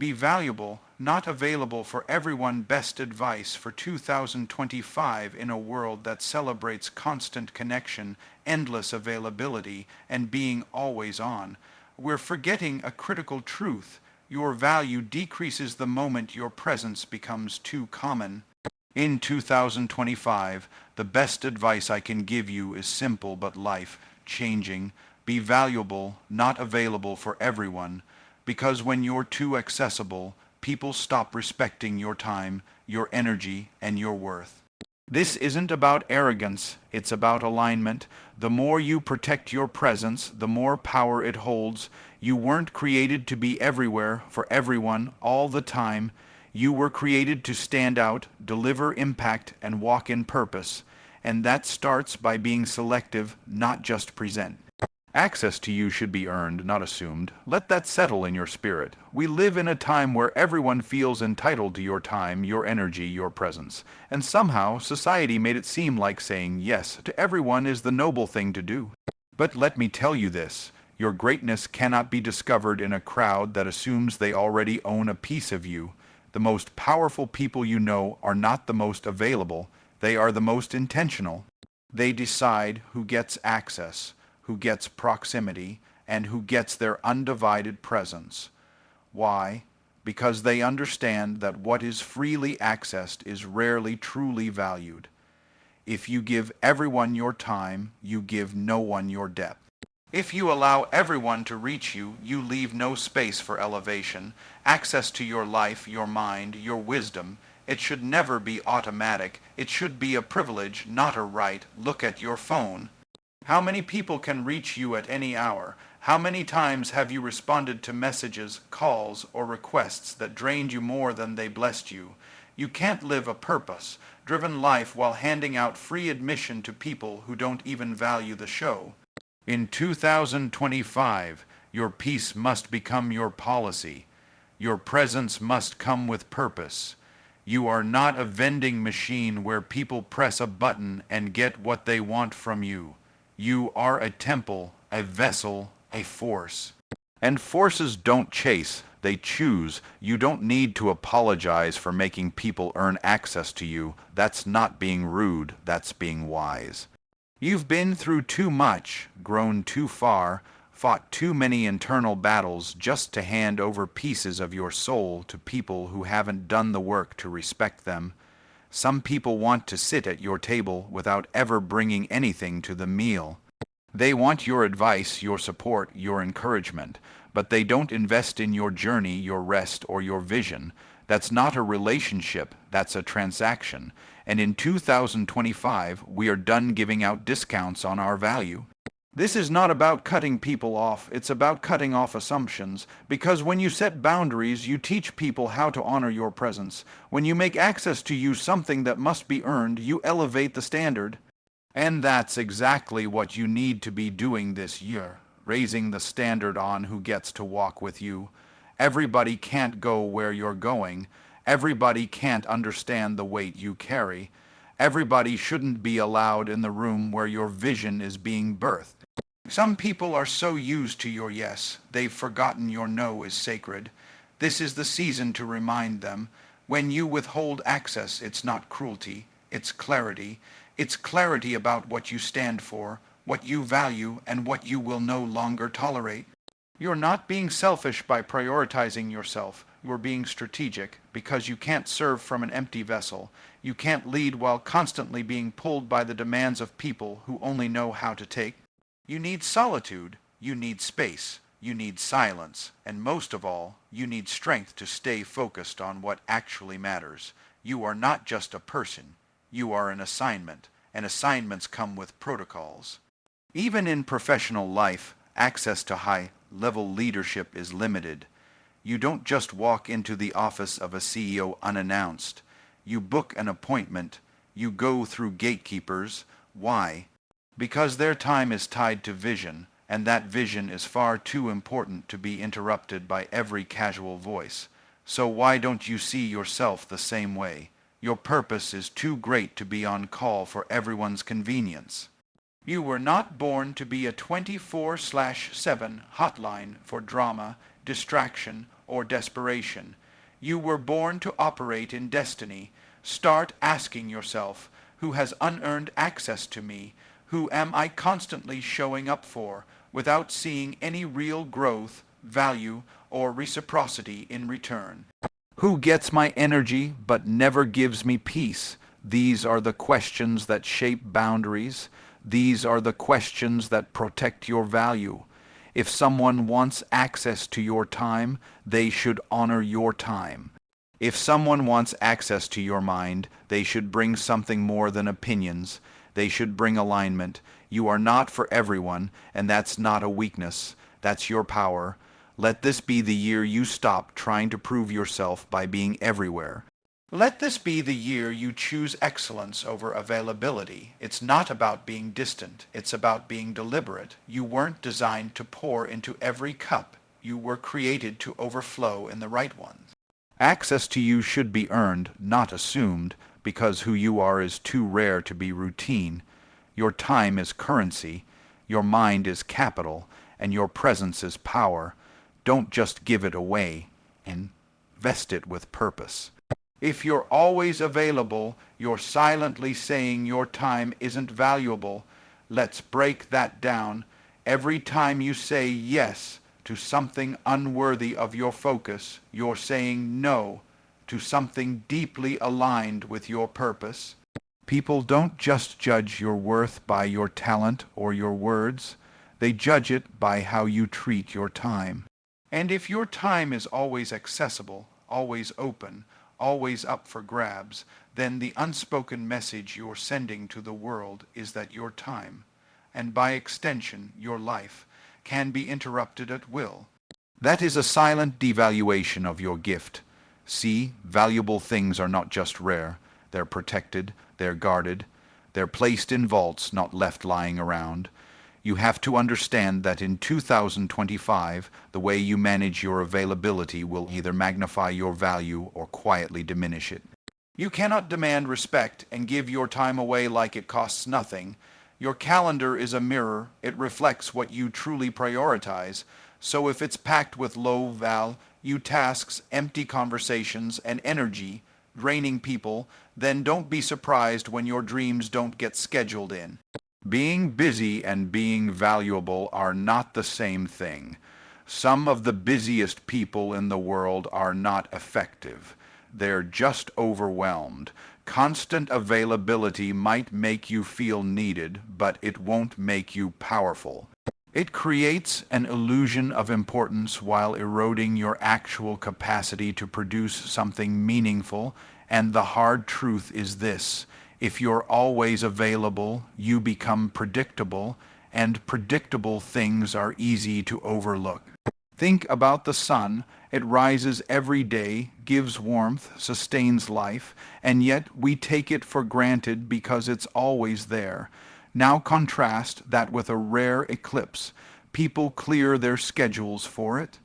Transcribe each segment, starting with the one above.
Be valuable, not available for everyone. Best advice for 2025 in a world that celebrates constant connection, endless availability, and being always on. We're forgetting a critical truth. Your value decreases the moment your presence becomes too common. In 2025, the best advice I can give you is simple but life-changing. Be valuable, not available for everyone, because when you're too accessible, people stop respecting your time, your energy, and your worth. This isn't about arrogance, it's about alignment. The more you protect your presence, the more power it holds. You weren't created to be everywhere, for everyone, all the time. You were created to stand out, deliver impact, and walk in purpose. And that starts by being selective, not just present. Access to you should be earned, not assumed. Let that settle in your spirit. We live in a time where everyone feels entitled to your time, your energy, your presence. And somehow, society made it seem like saying yes to everyone is the noble thing to do. But let me tell you this. Your greatness cannot be discovered in a crowd that assumes they already own a piece of you. The most powerful people you know are not the most available. They are the most intentional. They decide who gets access, who gets proximity, and who gets their undivided presence. Why? Because they understand that what is freely accessed is rarely truly valued. If you give everyone your time, you give no one your depth. If you allow everyone to reach you, you leave no space for elevation, access to your life, your mind, your wisdom. It should never be automatic. It should be a privilege, not a right. Look at your phone. How many people can reach you at any hour? How many times have you responded to messages, calls, or requests that drained you more than they blessed you? You can't live a purpose-driven life while handing out free admission to people who don't even value the show. In 2025, your peace must become your policy. Your presence must come with purpose. You are not a vending machine where people press a button and get what they want from you. You are a temple, a vessel, a force. And forces don't chase, they choose. You don't need to apologize for making people earn access to you. That's not being rude, that's being wise. You've been through too much, grown too far, fought too many internal battles just to hand over pieces of your soul to people who haven't done the work to respect them. Some people want to sit at your table without ever bringing anything to the meal. They want your advice, your support, your encouragement, but they don't invest in your journey, your rest, or your vision. That's not a relationship, that's a transaction. And in 2025, we are done giving out discounts on our value. This is not about cutting people off, it's about cutting off assumptions, because when you set boundaries, you teach people how to honor your presence. When you make access to you something that must be earned, you elevate the standard. And that's exactly what you need to be doing this year, raising the standard on who gets to walk with you. Everybody can't go where you're going. Everybody can't understand the weight you carry. Everybody shouldn't be allowed in the room where your vision is being birthed. Some people are so used to your yes, they've forgotten your no is sacred. This is the season to remind them. When you withhold access, it's not cruelty, it's clarity. It's clarity about what you stand for, what you value, and what you will no longer tolerate. You're not being selfish by prioritizing yourself. You're being strategic, because you can't serve from an empty vessel. You can't lead while constantly being pulled by the demands of people who only know how to take. You need solitude, you need space, you need silence, and most of all, you need strength to stay focused on what actually matters. You are not just a person, you are an assignment, and assignments come with protocols. Even in professional life, access to high-level leadership is limited. You don't just walk into the office of a CEO unannounced. You book an appointment. You go through gatekeepers. Why? Because their time is tied to vision, and that vision is far too important to be interrupted by every casual voice. So why don't you see yourself the same way? Your purpose is too great to be on call for everyone's convenience. You were not born to be a 24/7 hotline for drama, distraction, or desperation. You were born to operate in destiny. Start asking yourself, who has unearned access to me? Who am I constantly showing up for without seeing any real growth, value, or reciprocity in return? Who gets my energy but never gives me peace? These are the questions that shape boundaries. These are the questions that protect your value. If someone wants access to your time, they should honor your time. If someone wants access to your mind, they should bring something more than opinions. They should bring alignment. You are not for everyone, and that's not a weakness. That's your power. Let this be the year you stop trying to prove yourself by being everywhere. Let this be the year you choose excellence over availability. It's not about being distant. It's about being deliberate. You weren't designed to pour into every cup. You were created to overflow in the right ones. Access to you should be earned, not assumed, because who you are is too rare to be routine. Your time is currency, your mind is capital, and your presence is power. Don't just give it away. Invest it with purpose. If you're always available, you're silently saying your time isn't valuable. Let's break that down. Every time you say yes to something unworthy of your focus, you're saying no to something deeply aligned with your purpose. People don't just judge your worth by your talent or your words. They judge it by how you treat your time. And if your time is always accessible, always open, always up for grabs, then the unspoken message you're sending to the world is that your time, and by extension your life, can be interrupted at will. That is a silent devaluation of your gift. See, valuable things are not just rare. They're protected, they're guarded, they're placed in vaults, not left lying around. You have to understand that in 2025, the way you manage your availability will either magnify your value or quietly diminish it. You cannot demand respect and give your time away like it costs nothing. Your calendar is a mirror. It reflects what you truly prioritize. So if it's packed with low-value tasks, empty conversations, and energy, draining people, then don't be surprised when your dreams don't get scheduled in. Being busy and being valuable are not the same thing. Some of the busiest people in the world are not effective. They're just overwhelmed. Constant availability might make you feel needed, but it won't make you powerful. It creates an illusion of importance while eroding your actual capacity to produce something meaningful, and the hard truth is this: if you're always available, you become predictable, and predictable things are easy to overlook. Think about the sun. It rises every day, gives warmth, sustains life, and yet we take it for granted because it's always there. Now contrast that with a rare eclipse. People clear their schedules for it.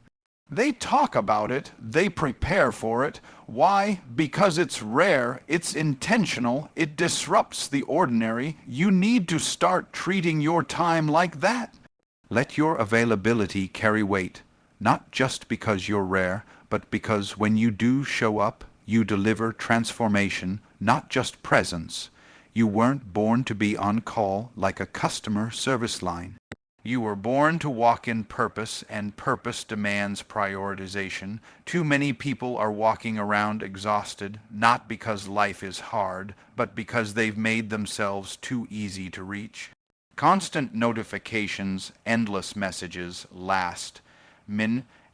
They talk about it, they prepare for it. Why? Because it's rare, it's intentional, it disrupts the ordinary. You need to start treating your time like that. Let your availability carry weight, not just because you're rare, but because when you do show up, you deliver transformation, not just presence. You weren't born to be on call like a customer service line. You were born to walk in purpose, and purpose demands prioritization. Too many people are walking around exhausted, not because life is hard, but because they've made themselves too easy to reach. Constant notifications, endless messages,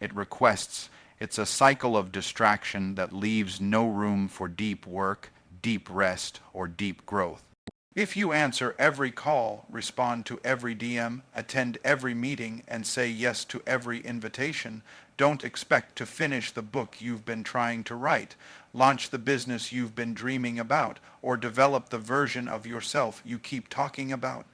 it requests. It's a cycle of distraction that leaves no room for deep work, deep rest, or deep growth. If you answer every call, respond to every DM, attend every meeting, and say yes to every invitation, don't expect to finish the book you've been trying to write, launch the business you've been dreaming about, or develop the version of yourself you keep talking about.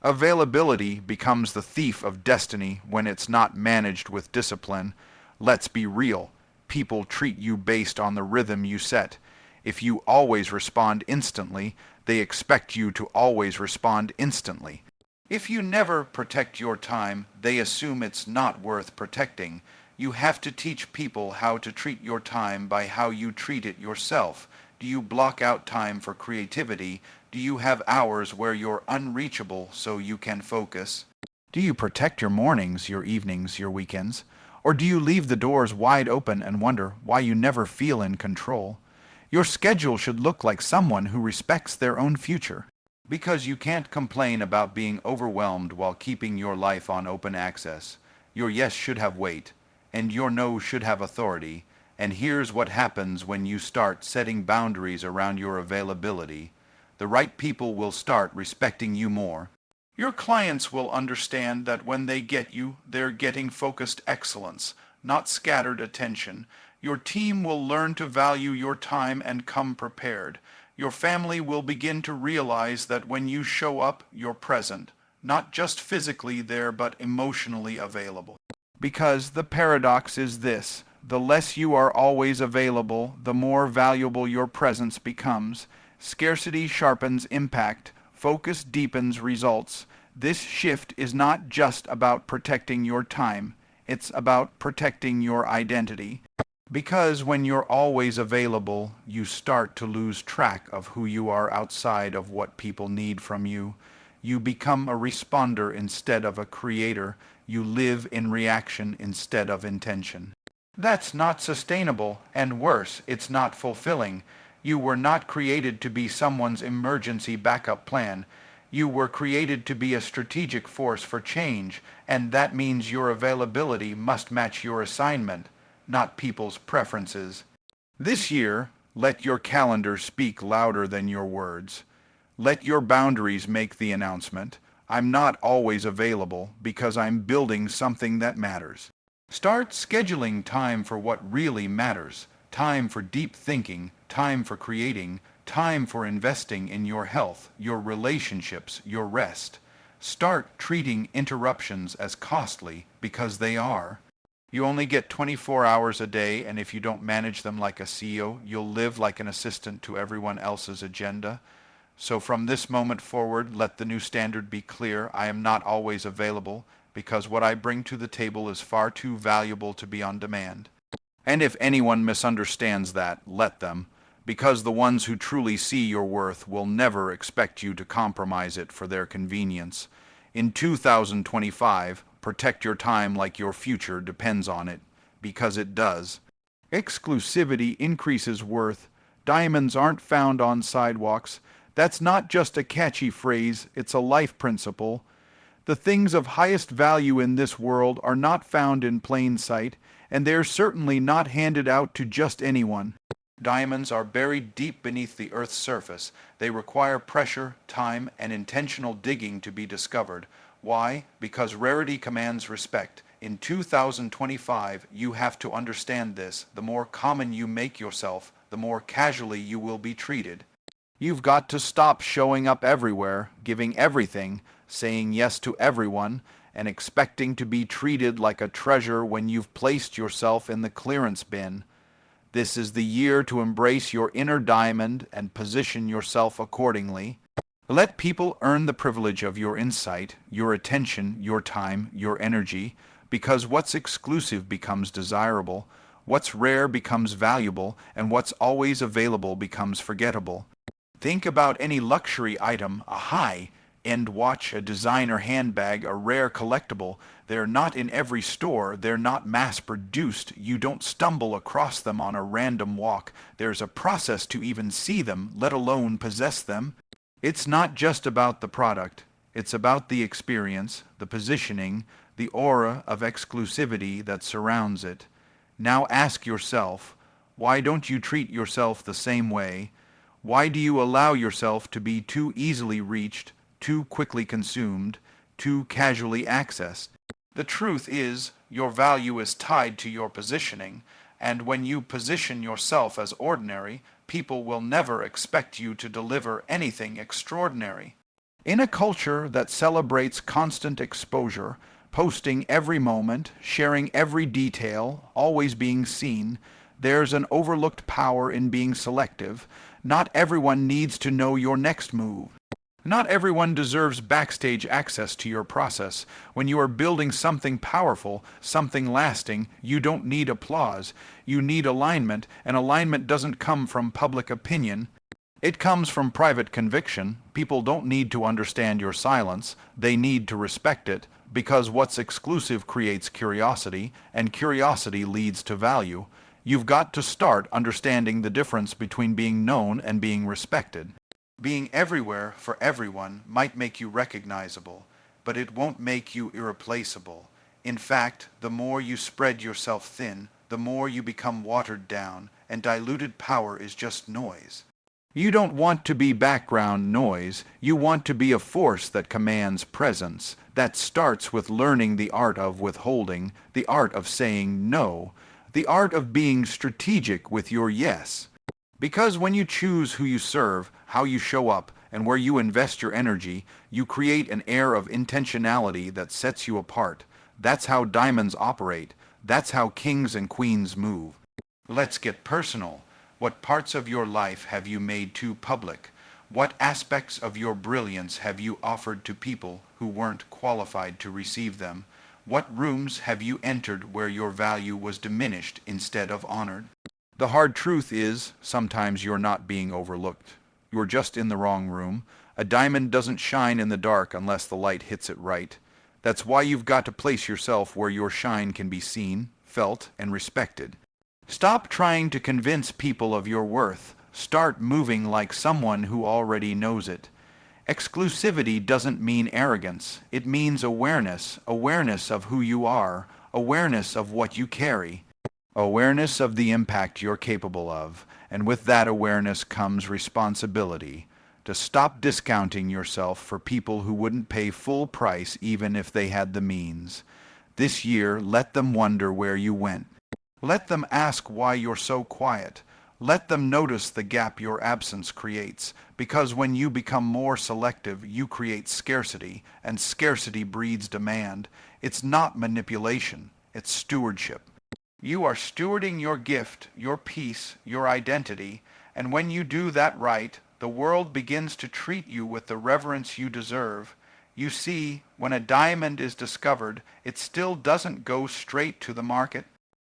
Availability becomes the thief of destiny when it's not managed with discipline. Let's be real. People treat you based on the rhythm you set. If you always respond instantly, they expect you to always respond instantly. If you never protect your time, they assume it's not worth protecting. You have to teach people how to treat your time by how you treat it yourself. Do you block out time for creativity? Do you have hours where you're unreachable so you can focus? Do you protect your mornings, your evenings, your weekends? Or do you leave the doors wide open and wonder why you never feel in control? Your schedule should look like someone who respects their own future. Because you can't complain about being overwhelmed while keeping your life on open access. Your yes should have weight, and your no should have authority. And here's what happens when you start setting boundaries around your availability. The right people will start respecting you more. Your clients will understand that when they get you, they're getting focused excellence, not scattered attention. Your team will learn to value your time and come prepared. Your family will begin to realize that when you show up, you're present, not just physically there, but emotionally available. Because the paradox is this: the less you are always available, the more valuable your presence becomes. Scarcity sharpens impact. Focus deepens results. This shift is not just about protecting your time. It's about protecting your identity. Because when you're always available, you start to lose track of who you are outside of what people need from you. You become a responder instead of a creator. You live in reaction instead of intention. That's not sustainable, and worse, it's not fulfilling. You were not created to be someone's emergency backup plan. You were created to be a strategic force for change, and that means your availability must match your assignment, not people's preferences. This year, let your calendar speak louder than your words. Let your boundaries make the announcement. I'm not always available because I'm building something that matters. Start scheduling time for what really matters. Time for deep thinking, time for creating, time for investing in your health, your relationships, your rest. Start treating interruptions as costly because they are. You only get 24 hours a day, and if you don't manage them like a CEO, you'll live like an assistant to everyone else's agenda. So from this moment forward, let the new standard be clear. I am not always available because what I bring to the table is far too valuable to be on demand. And if anyone misunderstands that, let them, because the ones who truly see your worth will never expect you to compromise it for their convenience. In 2025, protect your time like your future depends on it, because it does. Exclusivity increases worth. Diamonds aren't found on sidewalks. That's not just a catchy phrase, it's a life principle. The things of highest value in this world are not found in plain sight, and they're certainly not handed out to just anyone. Diamonds are buried deep beneath the Earth's surface. They require pressure, time, and intentional digging to be discovered. Why? Because rarity commands respect. In 2025, you have to understand this. The more common you make yourself, the more casually you will be treated. You've got to stop showing up everywhere, giving everything, saying yes to everyone, and expecting to be treated like a treasure when you've placed yourself in the clearance bin. This is the year to embrace your inner diamond and position yourself accordingly. Let people earn the privilege of your insight, your attention, your time, your energy, because what's exclusive becomes desirable, what's rare becomes valuable, and what's always available becomes forgettable. Think about any luxury item, a high-end watch, a designer handbag, a rare collectible. They're not in every store. They're not mass-produced. You don't stumble across them on a random walk. There's a process to even see them, let alone possess them. It's not just about the product. It's about the experience, the positioning, the aura of exclusivity that surrounds it. Now ask yourself, why don't you treat yourself the same way? Why do you allow yourself to be too easily reached, too quickly consumed, too casually accessed? The truth is, your value is tied to your positioning, and when you position yourself as ordinary, people will never expect you to deliver anything extraordinary. In a culture that celebrates constant exposure, posting every moment, sharing every detail, always being seen, there's an overlooked power in being selective. Not everyone needs to know your next move. Not everyone deserves backstage access to your process. When you are building something powerful, something lasting, you don't need applause. You need alignment, and alignment doesn't come from public opinion. It comes from private conviction. People don't need to understand your silence. They need to respect it, because what's exclusive creates curiosity, and curiosity leads to value. You've got to start understanding the difference between being known and being respected. Being everywhere for everyone might make you recognizable, but it won't make you irreplaceable. In fact, the more you spread yourself thin, the more you become watered down, and diluted power is just noise. You don't want to be background noise. You want to be a force that commands presence. That starts with learning the art of withholding, the art of saying no, the art of being strategic with your yes. Because when you choose who you serve, how you show up, and where you invest your energy, you create an air of intentionality that sets you apart. That's how diamonds operate. That's how kings and queens move. Let's get personal. What parts of your life have you made too public? What aspects of your brilliance have you offered to people who weren't qualified to receive them? What rooms have you entered where your value was diminished instead of honored? The hard truth is, sometimes you're not being overlooked. You're just in the wrong room. A diamond doesn't shine in the dark unless the light hits it right. That's why you've got to place yourself where your shine can be seen, felt, and respected. Stop trying to convince people of your worth. Start moving like someone who already knows it. Exclusivity doesn't mean arrogance. It means awareness, awareness of who you are, awareness of what you carry. Awareness of the impact you're capable of, and with that awareness comes responsibility to stop discounting yourself for people who wouldn't pay full price even if they had the means. This year, let them wonder where you went. Let them ask why you're so quiet. Let them notice the gap your absence creates, because when you become more selective, you create scarcity, and scarcity breeds demand. It's not manipulation, it's stewardship. You are stewarding your gift, your peace, your identity, and when you do that right, the world begins to treat you with the reverence you deserve. You see, when a diamond is discovered, it still doesn't go straight to the market.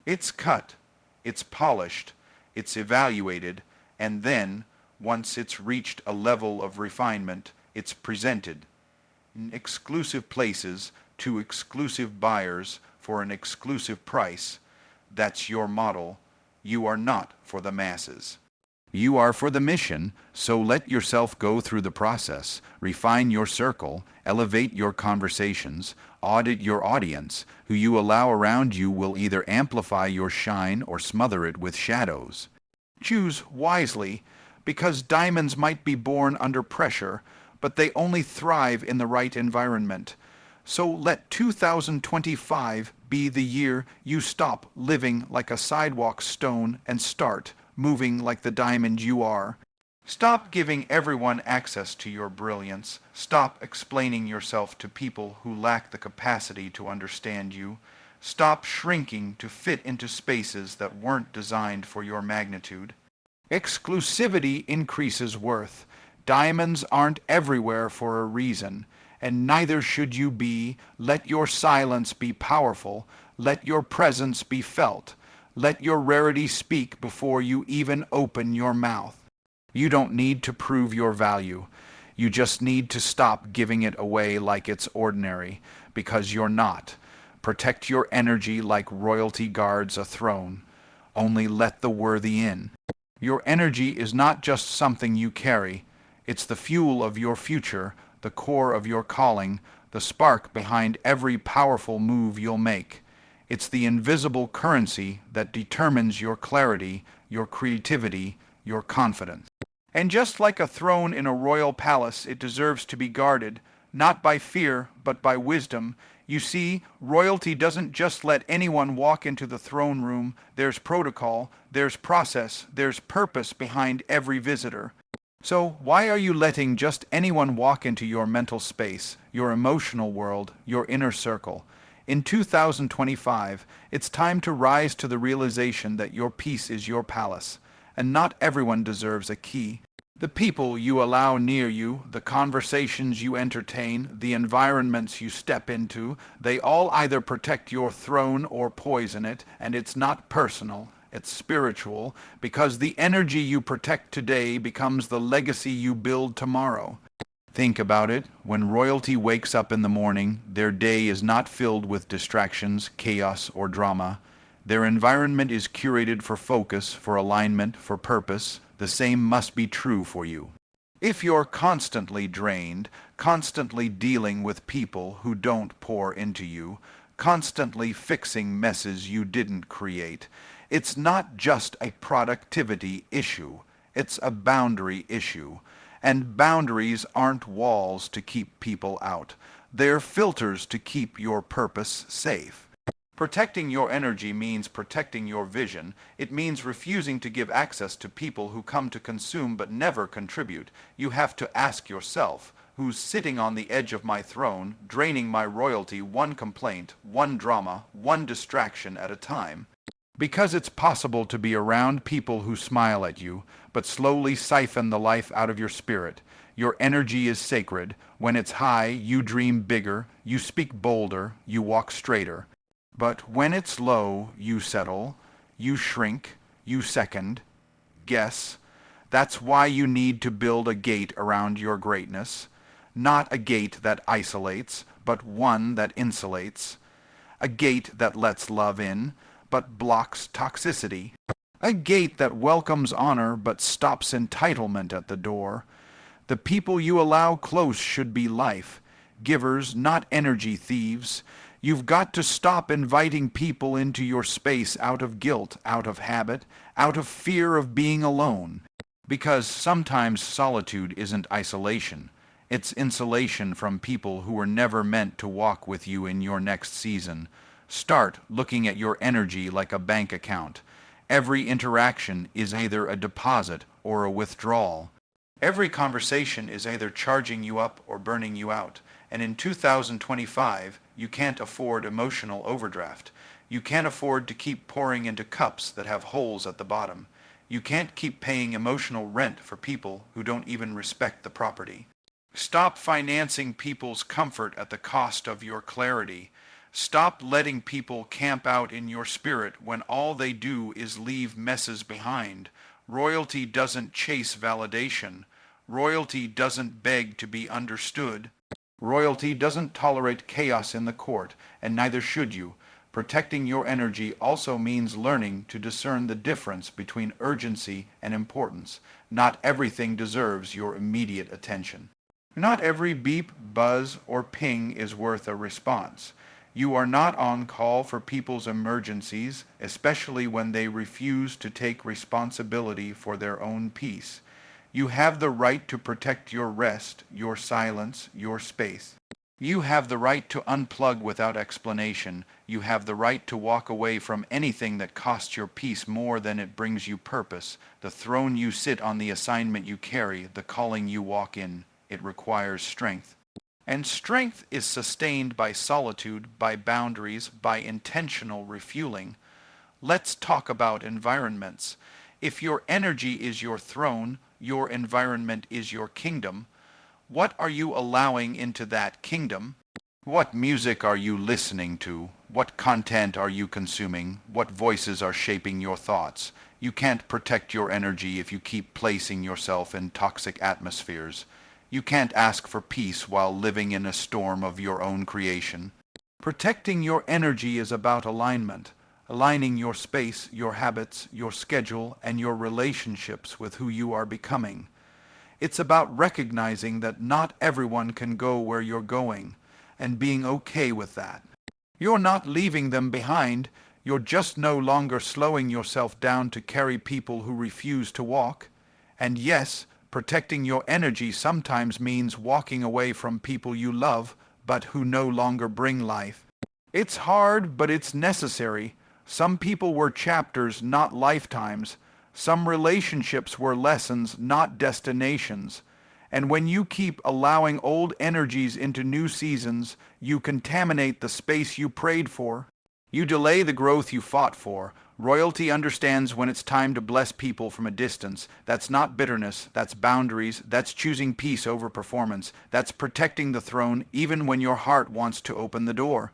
It's cut, it's polished, it's evaluated, and then, once it's reached a level of refinement, it's presented in exclusive places to exclusive buyers for an exclusive price. That's your model. You are not for the masses. You are for the mission, so let yourself go through the process, refine your circle, elevate your conversations, audit your audience. Who you allow around you will either amplify your shine or smother it with shadows. Choose wisely, because diamonds might be born under pressure, but they only thrive in the right environment. So let 2025 be the year you stop living like a sidewalk stone and start moving like the diamond you are. Stop giving everyone access to your brilliance. Stop explaining yourself to people who lack the capacity to understand you. Stop shrinking to fit into spaces that weren't designed for your magnitude. Exclusivity increases worth. Diamonds aren't everywhere for a reason, and neither should you be. Let your silence be powerful. Let your presence be felt. Let your rarity speak before you even open your mouth. You don't need to prove your value. You just need to stop giving it away like it's ordinary, because you're not. Protect your energy like royalty guards a throne. Only let the worthy in. Your energy is not just something you carry. It's the fuel of your future, the core of your calling, the spark behind every powerful move you'll make. It's the invisible currency that determines your clarity, your creativity, your confidence. And just like a throne in a royal palace, it deserves to be guarded, not by fear, but by wisdom. You see, royalty doesn't just let anyone walk into the throne room. There's protocol, there's process, there's purpose behind every visitor. So why are you letting just anyone walk into your mental space, your emotional world, your inner circle? In 2025, it's time to rise to the realization that your peace is your palace, and not everyone deserves a key. The people you allow near you, the conversations you entertain, the environments you step into, they all either protect your throne or poison it, and it's not personal, it's spiritual, because the energy you protect today becomes the legacy you build tomorrow. Think about it. When royalty wakes up in the morning, their day is not filled with distractions, chaos, or drama. Their environment is curated for focus, for alignment, for purpose. The same must be true for you. If you're constantly drained, constantly dealing with people who don't pour into you, constantly fixing messes you didn't create, it's not just a productivity issue, it's a boundary issue. And boundaries aren't walls to keep people out. They're filters to keep your purpose safe. Protecting your energy means protecting your vision. It means refusing to give access to people who come to consume but never contribute. You have to ask yourself, who's sitting on the edge of my throne, draining my royalty one complaint, one drama, one distraction at a time? Because it's possible to be around people who smile at you, but slowly siphon the life out of your spirit. Your energy is sacred. When it's high, you dream bigger, you speak bolder, you walk straighter. But when it's low, you settle, you shrink, you second, guess. That's why you need to build a gate around your greatness. Not a gate that isolates, but one that insulates. A gate that lets love in, but blocks toxicity. A gate that welcomes honor but stops entitlement at the door. The people you allow close should be life, givers, not energy thieves. You've got to stop inviting people into your space out of guilt, out of habit, out of fear of being alone. Because sometimes solitude isn't isolation. It's insulation from people who were never meant to walk with you in your next season. Start looking at your energy like a bank account. Every interaction is either a deposit or a withdrawal. Every conversation is either charging you up or burning you out. And in 2025, you can't afford emotional overdraft. You can't afford to keep pouring into cups that have holes at the bottom. You can't keep paying emotional rent for people who don't even respect the property. Stop financing people's comfort at the cost of your clarity. Stop letting people camp out in your spirit when all they do is leave messes behind. Royalty doesn't chase validation. Royalty doesn't beg to be understood. Royalty doesn't tolerate chaos in the court, and neither should you. Protecting your energy also means learning to discern the difference between urgency and importance. Not everything deserves your immediate attention. Not every beep, buzz, or ping is worth a response. You are not on call for people's emergencies, especially when they refuse to take responsibility for their own peace. You have the right to protect your rest, your silence, your space. You have the right to unplug without explanation. You have the right to walk away from anything that costs your peace more than it brings you purpose. The throne you sit on, the assignment you carry, the calling you walk in. It requires strength. And strength is sustained by solitude, by boundaries, by intentional refueling. Let's talk about environments. If your energy is your throne, your environment is your kingdom. What are you allowing into that kingdom? What music are you listening to? What content are you consuming? What voices are shaping your thoughts? You can't protect your energy if you keep placing yourself in toxic atmospheres. You can't ask for peace while living in a storm of your own creation. Protecting your energy is about alignment, aligning your space, your habits, your schedule, and your relationships with who you are becoming. It's about recognizing that not everyone can go where you're going, and being okay with that. You're not leaving them behind, you're just no longer slowing yourself down to carry people who refuse to walk. And yes, protecting your energy sometimes means walking away from people you love, but who no longer bring life. It's hard, but it's necessary. Some people were chapters, not lifetimes. Some relationships were lessons, not destinations. And when you keep allowing old energies into new seasons, you contaminate the space you prayed for. You delay the growth you fought for. Royalty understands when it's time to bless people from a distance. That's not bitterness, that's boundaries, that's choosing peace over performance, that's protecting the throne even when your heart wants to open the door.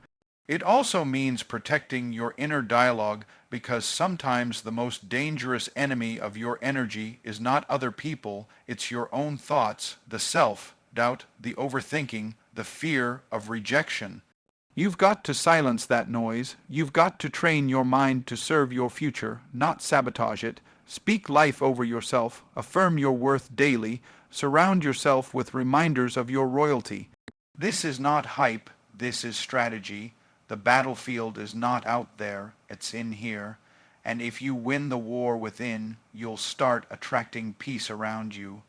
It also means protecting your inner dialogue, because sometimes the most dangerous enemy of your energy is not other people, it's your own thoughts, the self-doubt, the overthinking, the fear of rejection. You've got to silence that noise. You've got to train your mind to serve your future, not sabotage it. Speak life over yourself. Affirm your worth daily. Surround yourself with reminders of your royalty. This is not hype. This is strategy. The battlefield is not out there. It's in here. And if you win the war within, you'll start attracting peace around you.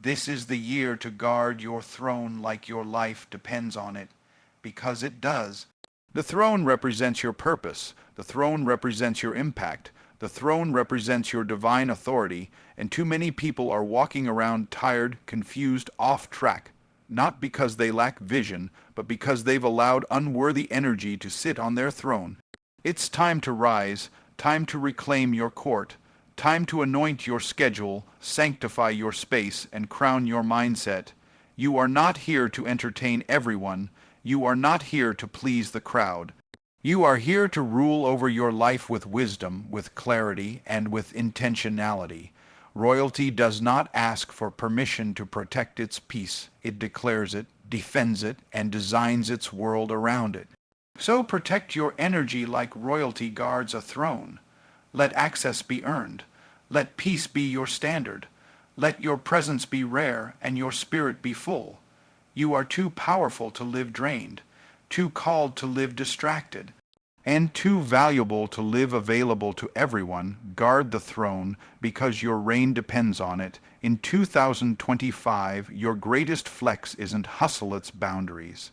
This is the year to guard your throne like your life depends on it. Because it does. The throne represents your purpose. The throne represents your impact. The throne represents your divine authority, and too many people are walking around tired, confused, off track, not because they lack vision, but because they've allowed unworthy energy to sit on their throne. It's time to rise, time to reclaim your court, time to anoint your schedule, sanctify your space, and crown your mindset. You are not here to entertain everyone. You are not here to please the crowd. You are here to rule over your life with wisdom, with clarity, and with intentionality. Royalty does not ask for permission to protect its peace. It declares it, defends it, and designs its world around it. So protect your energy like royalty guards a throne. Let access be earned. Let peace be your standard. Let your presence be rare and your spirit be full. You are too powerful to live drained, too called to live distracted, and too valuable to live available to everyone. Guard the throne because your reign depends on it. In 2025, your greatest flex isn't hustle, it's boundaries.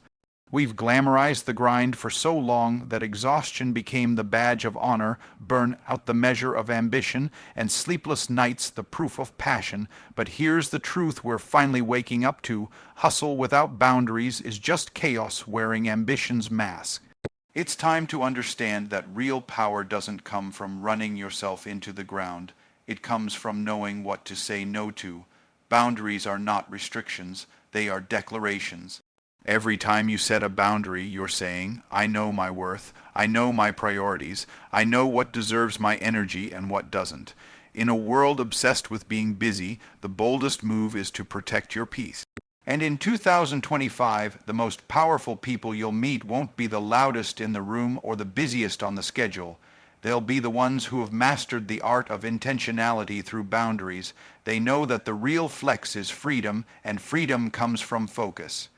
We've glamorized the grind for so long that exhaustion became the badge of honor, burn out the measure of ambition, and sleepless nights the proof of passion. But here's the truth we're finally waking up to. Hustle without boundaries is just chaos wearing ambition's mask. It's time to understand that real power doesn't come from running yourself into the ground. It comes from knowing what to say no to. Boundaries are not restrictions, they are declarations. Every time you set a boundary, you're saying, I know my worth, I know my priorities, I know what deserves my energy and what doesn't. In a world obsessed with being busy, the boldest move is to protect your peace. And in 2025, the most powerful people you'll meet won't be the loudest in the room or the busiest on the schedule. They'll be the ones who have mastered the art of intentionality through boundaries. They know that the real flex is freedom, and freedom comes from focus.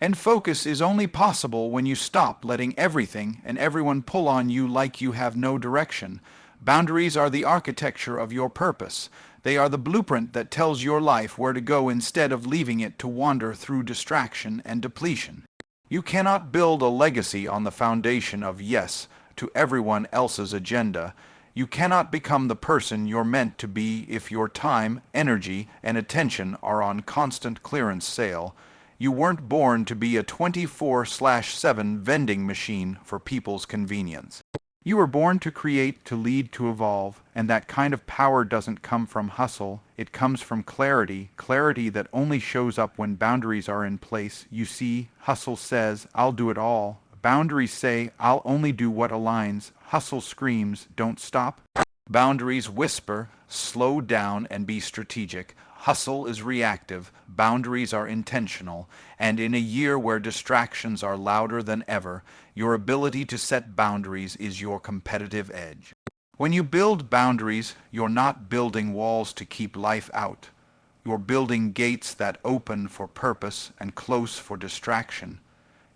And focus is only possible when you stop letting everything and everyone pull on you like you have no direction. Boundaries are the architecture of your purpose. They are the blueprint that tells your life where to go instead of leaving it to wander through distraction and depletion. You cannot build a legacy on the foundation of yes to everyone else's agenda. You cannot become the person you're meant to be if your time, energy, and attention are on constant clearance sale. You weren't born to be a 24/7 vending machine for people's convenience. You were born to create, to lead, to evolve, and that kind of power doesn't come from hustle. It comes from clarity, clarity that only shows up when boundaries are in place. You see, hustle says, I'll do it all. Boundaries say, I'll only do what aligns. Hustle screams, don't stop. Boundaries whisper, slow down and be strategic. Hustle is reactive, boundaries are intentional, and in a year where distractions are louder than ever, your ability to set boundaries is your competitive edge. When you build boundaries, you're not building walls to keep life out. You're building gates that open for purpose and close for distraction.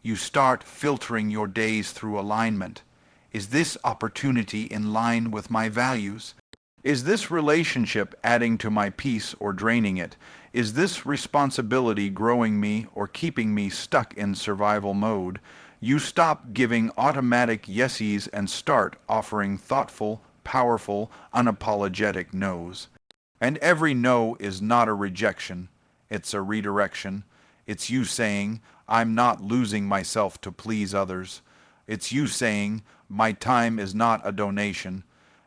You start filtering your days through alignment. Is this opportunity in line with my values? Is this relationship adding to my peace or draining it? Is this responsibility growing me or keeping me stuck in survival mode? You stop giving automatic yeses and start offering thoughtful, powerful, unapologetic no's. And every no is not a rejection. It's a redirection. It's you saying, I'm not losing myself to please others. It's you saying, my time is not a donation.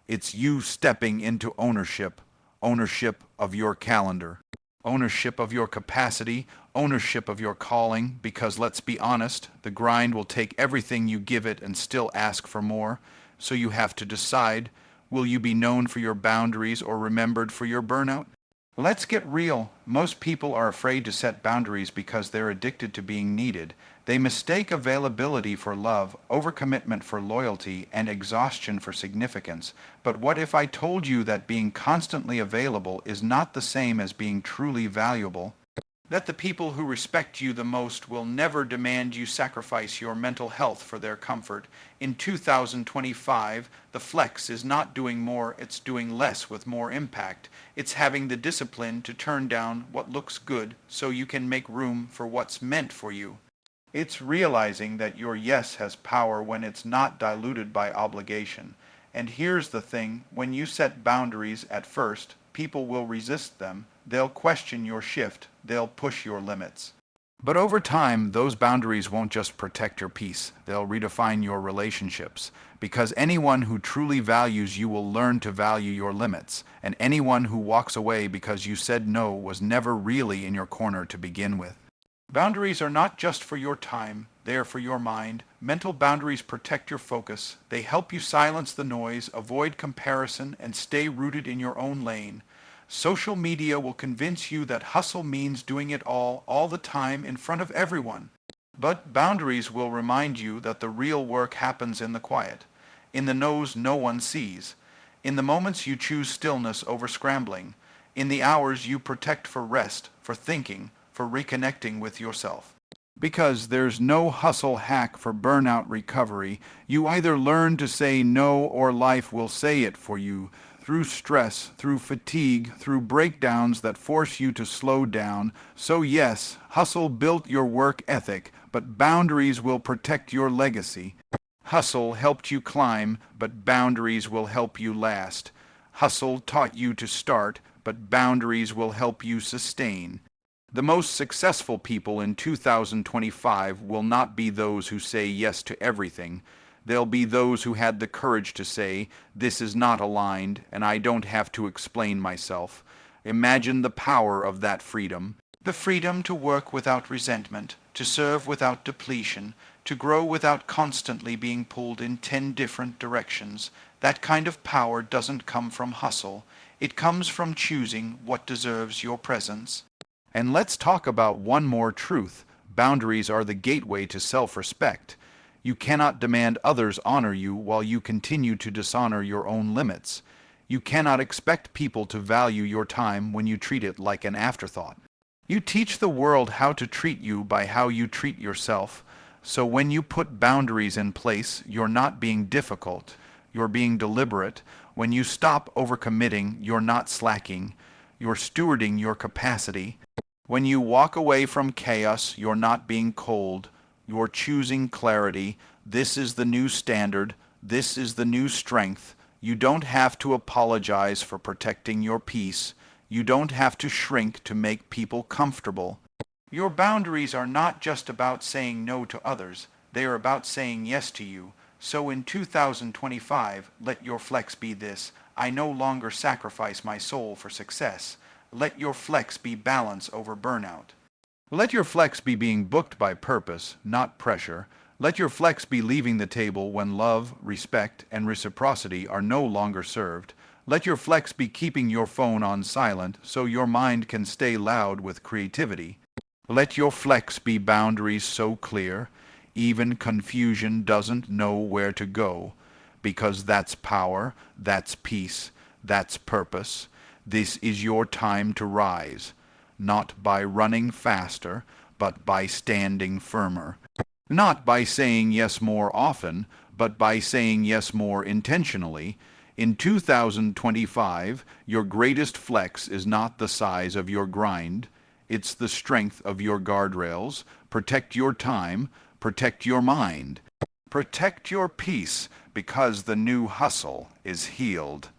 It's you stepping into ownership, ownership of your calendar, ownership of your capacity, ownership of your calling, because let's be honest, the grind will take everything you give it and still ask for more. So you have to decide, will you be known for your boundaries or remembered for your burnout? Let's get real. Most people are afraid to set boundaries because they're addicted to being needed. They mistake availability for love, overcommitment for loyalty, and exhaustion for significance. But what if I told you that being constantly available is not the same as being truly valuable? That the people who respect you the most will never demand you sacrifice your mental health for their comfort. In 2025, the flex is not doing more, it's doing less with more impact. It's having the discipline to turn down what looks good so you can make room for what's meant for you. It's realizing that your yes has power when it's not diluted by obligation. And here's the thing, when you set boundaries at first, people will resist them. They'll question your shift. They'll push your limits. But over time, those boundaries won't just protect your peace. They'll redefine your relationships. Because anyone who truly values you will learn to value your limits. And anyone who walks away because you said no was never really in your corner to begin with. Boundaries are not just for your time, they are for your mind. Mental boundaries protect your focus. They help you silence the noise, avoid comparison, and stay rooted in your own lane. Social media will convince you that hustle means doing it all the time, in front of everyone. But boundaries will remind you that the real work happens in the quiet, in the no's no one sees, in the moments you choose stillness over scrambling, in the hours you protect for rest, for thinking, for reconnecting with yourself. Because there's no hustle hack for burnout recovery. You either learn to say no or life will say it for you. Through stress, through fatigue, through breakdowns that force you to slow down. So yes, hustle built your work ethic, but boundaries will protect your legacy. Hustle helped you climb, but boundaries will help you last. Hustle taught you to start, but boundaries will help you sustain. The most successful people in 2025 will not be those who say yes to everything. They'll be those who had the courage to say, this is not aligned, and I don't have to explain myself. Imagine the power of that freedom. The freedom to work without resentment, to serve without depletion, to grow without constantly being pulled in 10 different directions. That kind of power doesn't come from hustle. It comes from choosing what deserves your presence. And let's talk about one more truth. Boundaries are the gateway to self-respect. You cannot demand others honor you while you continue to dishonor your own limits. You cannot expect people to value your time when you treat it like an afterthought. You teach the world how to treat you by how you treat yourself. So when you put boundaries in place, you're not being difficult. You're being deliberate. When you stop overcommitting, you're not slacking. You're stewarding your capacity. When you walk away from chaos, you're not being cold. You're choosing clarity. This is the new standard. This is the new strength. You don't have to apologize for protecting your peace. You don't have to shrink to make people comfortable. Your boundaries are not just about saying no to others. They are about saying yes to you. So in 2025, let your flex be this. I no longer sacrifice my soul for success. Let your flex be balance over burnout. Let your flex be being booked by purpose, not pressure. Let your flex be leaving the table when love, respect, and reciprocity are no longer served. Let your flex be keeping your phone on silent so your mind can stay loud with creativity. Let your flex be boundaries so clear, even confusion doesn't know where to go. Because that's power, that's peace, that's purpose. This is your time to rise, not by running faster, but by standing firmer. Not by saying yes more often, but by saying yes more intentionally. In 2025, your greatest flex is not the size of your grind, it's the strength of your guardrails. Protect your time, protect your mind, protect your peace, because the new hustle is healed.